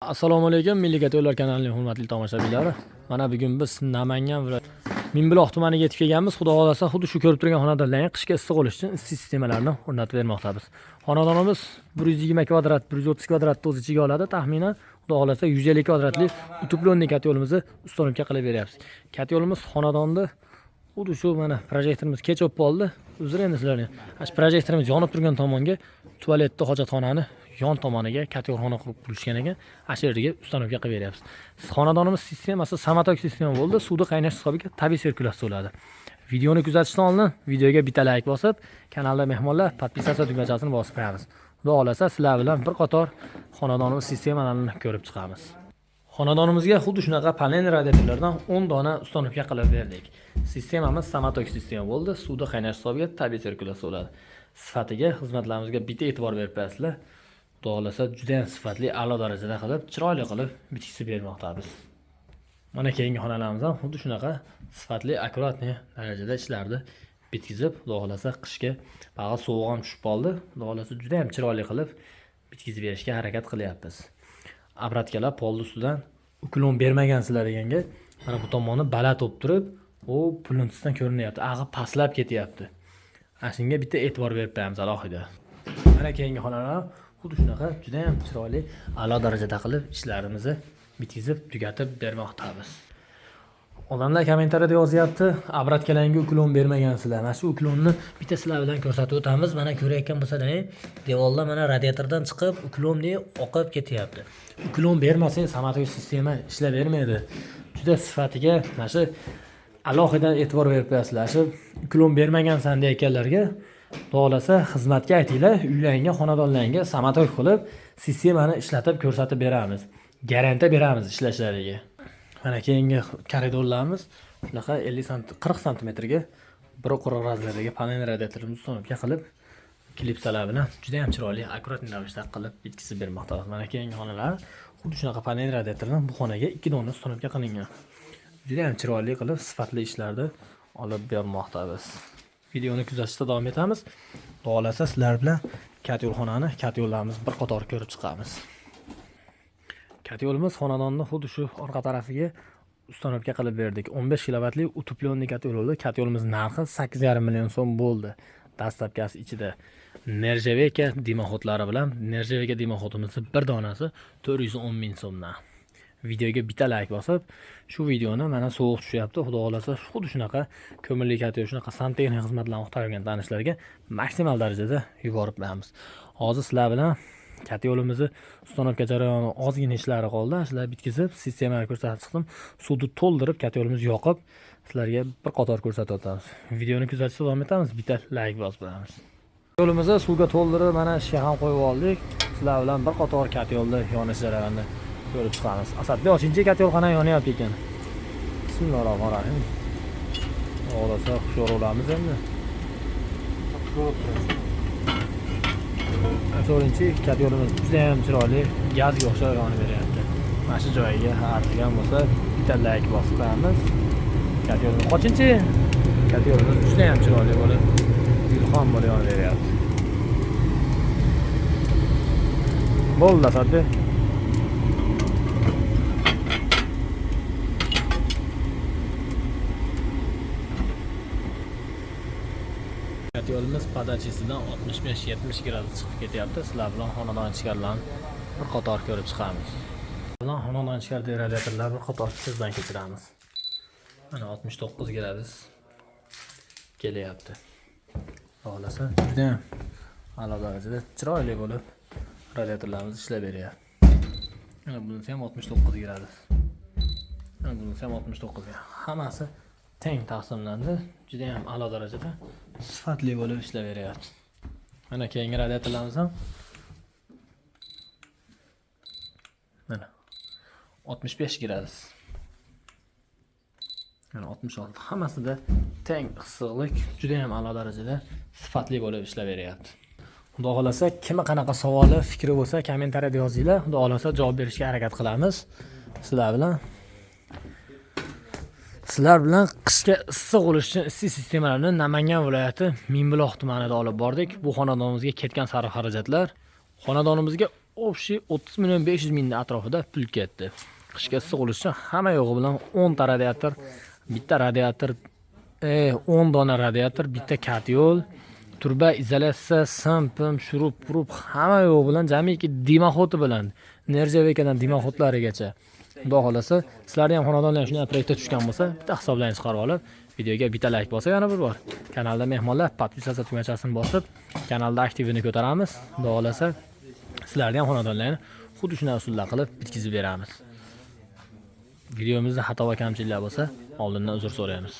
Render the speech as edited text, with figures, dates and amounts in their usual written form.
Assalomu alaykum, Milliy Yo'llar kanalining hurmatli tomoshabinlari. Mana bugun biz Namangan viloyati Mingbuloq tumaniga yetib kelganmiz. Xudo xolasa, xuddi shu ko'rib turgan xonadonlarga qishga issiq bo'lish uchun issiq sistemalarni o'rnatib bermoqdamiz. Xonadonimiz 120 kvadrat, 130 kvadratni o'z ichiga oladi. Taxminan xudo xolasa 150 kvadratli utuplonli kat yo'limizni ustolimga qilib beryapmiz. Kat yo'limiz xonadonda xuddi shu mana projektorimiz kech o'p qoldi. Uzr endi sizlarni. Ash projektorimiz yonib turgan tomonga tualetni, hojatxonani yon tomoniga kategorxona qurib qurishgan ekan. Ash yerga ustanovka qilib beryapmiz. Xonadonimiz sistemasi samotok sistema bo'ldi. Suvni qaynash hisobiga tabiiy sirkulyatsiya bo'ladi. Videoni kuzatishdan oldin videoga bitta like bosib, kanalda mehmonlar podpisatsiya tugmachasini bosib qo'yamiz. Xudo xolasa sizlar bilan bir qator xonadonimiz sistemalarini ko'rib chiqamiz. Xonadonimizga xuddi shunaqa panel radiatorlardan 10 dona ustanovka qilib berdik. Sistemamiz samotok sistema bo'ldi. Suvni qaynash hisobiga tabiiy sirkulyatsiya bo'ladi. Sifatiga, xizmatlarimizga bitta e'tibor berib qo'yasizlar. Xudo xolasa juda ham sifatli, a'lo darajada qilib, chiroyli qilib bitkizib bermoqdamiz. Mana keyingi xonalarimiz ham xuddi shunaqa sifatli, akkuratniy darajada ishlarni bitkizib, xudo xolasa qishga bag'at sovuq ham tushib qoldi. Xudo xolasa juda ham chiroyli qilib bitkizib berishga harakat qilyapmiz. Obratkalar polni ustidan uklon bermagansizlar deganga, mana bu tomonni baland olib turib, u puluntisdan ko'rinyapti, ag'i pastlab ketyapti. Shunga bitta e'tibor berib qo'yamiz alohida. Mana keyingi xonalar xuddi shunaqa juda ham chiroyli, a'lo darajada qilib ishlarimizni bitkizib, tugatib bermoqdamiz. Odamlar kommentariyada yozyapti, obratkalarga uklon bermagansizlar. Mana shu uklonni bitta sizlar bilan ko'rsatib o'tamiz. Mana ko'rayotgan bo'lsanglar, devorlar mana radiatordan chiqib, uklonni oqib ketyapti. Uklon bermasang, samotok sistema ishlab bermaydi. Juda sifatiga mana shu alohida e'tibor berib qo'yasizlar. Shu uklon bermagansan deyotganlarga xohlasa xizmatga aytinglar, uylarga, xonadonlarga samotok qilib, sistemani ishlatib ko'rsatib beramiz. Garantiya beramiz ishlashlariga. Mana keyingi koridorlarimiz shunaqa 40 sm ga 1.5 razmerdagi panel radiatorimizni sonibga qilib, klipsalar bilan juda ham chiroyli, akkuratniy ravishda qilib bitkizib bermoqdamiz. Mana keyingi xonalar xuddi shunaqa panel radiatordan bu xonaga 2 dona sonibga qilingan. Juda ham chiroyli qilib, sifatli ishlarni olib bermoqdamiz. Videoni kuzatishda davom etamiz. Xohlasa sizlar bilan kat yo'lxonani, kat yo'llarimiz bir qator ko'rib chiqamiz. Kat yo'limiz xonadonning xuddi shu orqa tarafiga ustanovka qilib berdik. 15 kilovatli utuplonli kat yo'l bo'ldi. Kat yo'limiz narxi 8,5 million so'm bo'ldi. Dastlabkasi ichida nerjaveka dimoxodlari bilan nerjaveka dimoxodimizning bir donasi 410 ming so'mdan. Videoga bitta like bosib, shu videoni mana sovuq tushyapti. Xudo xolasa xuddi shunaqa ko'mirli kat yo'l, shunaqa santexnik xizmatlarni o'xtargan tanishlarga maksimal darajada yuborib beramiz. Hozir sizlar bilan kat yo'limizni ustanovka jarayoni ozgina ishlari qoldi. Sizlar bitkizib, sistemani ko'rsatib chiqdim. Suvni to'ldirib, kat yo'limizni yoqib, sizlarga bir qator ko'rsatib o'tamiz. Videoni kuzatishda davom etamiz. Bitta like bosib qo'yamiz. Yo'limizni suvga to'ldirib, mana ishga ham qo'yib oldik. Sizlar bilan bir qator kat yo'lda yonish jarayonini ko'rib chiqamiz. Asadbek 8-kat yo'lxona yonyapti ekan. Bismillahirrohmanirrohim. Xohlasa xushyor bo'lamiz endi. 4-kat yo'limiz juda ham chiroyli, gazga o'xshab yonib beryapti. Mana shu joyiga artigan bo'lsa, bitta like bosib qo'yamiz. Kat yo'limiz qochinchi? Kat yo'limiz juda ham chiroyli bo'lib, ilhom bo'lib yonib beryapti. Bo'ldi Asadbek. Kat yo'limiz podachisidan 65-70 gradus chiqib ketyapti. Sizlar bilan xonadon ichkarilarni bir qator ko'rib chiqamiz. Bilan xonadon ichkarida radiatorlarni bir qator ko'zdan kechiramiz. Mana 69 gradus kelyapti. Xohlasa juda ham a'lo darajada chiroyli bo'lib radiatorlarimiz ishlab beryapti. Mana bunisi ham 69 gradus. Mana bunisi ham 69 gradus. Hammasi teng taqsimlandi. Juda ham a'lo darajada sifatli bo'lib ishlab beryapti. Mana keyingi radiatorlarimiz ham mana 65 gradus. Mana 66. Hammasida teng issiqlik, juda ham a'lo darajada sifatli bo'lib ishlab beryapti. Xudo xolasa, kimga qanaqa savoli, fikri bo'lsa, kommentariyada yozinglar. Xudo xolasa javob berishga harakat qilamiz. Sizlar bilan qishga issiq bo'lish uchun issiq sistemalarni Namangan viloyati Mingbuloq tumanida olib bordik. Bu xonadonimizga ketgan sarf xarajatlar xonadonimizga общий 30 million 500 ming atrofida pul ketdi. Qishga issiq bo'lish uchun hamma yo'g'i bilan 10 ta radiator, bitta radiator, 10 dona radiator, bitta katyol, turba izolyatsiya, sim, shurup, hamma yo'g'i bilan jamiki dimoxodi bilan Nerjavekadan dimoxodlarigacha. Xudo xolasa, sizlarning ham xonadonlar shunday proyektga tushgan bo'lsa, bitta hisoblaringizni chiqarib olib, videoga bitta like bosib, yana bir bor kanalda mehmonlar podpisatsiya tugmachasini bosib, kanalda aktivini ko'taramiz. Xudo xolasa, sizlarning ham xonadonlarni xuddi shunday usulda qilib bitkizib beramiz. Videomizda xato va kamchiliklar bo'lsa, oldindan uzr so'raymiz.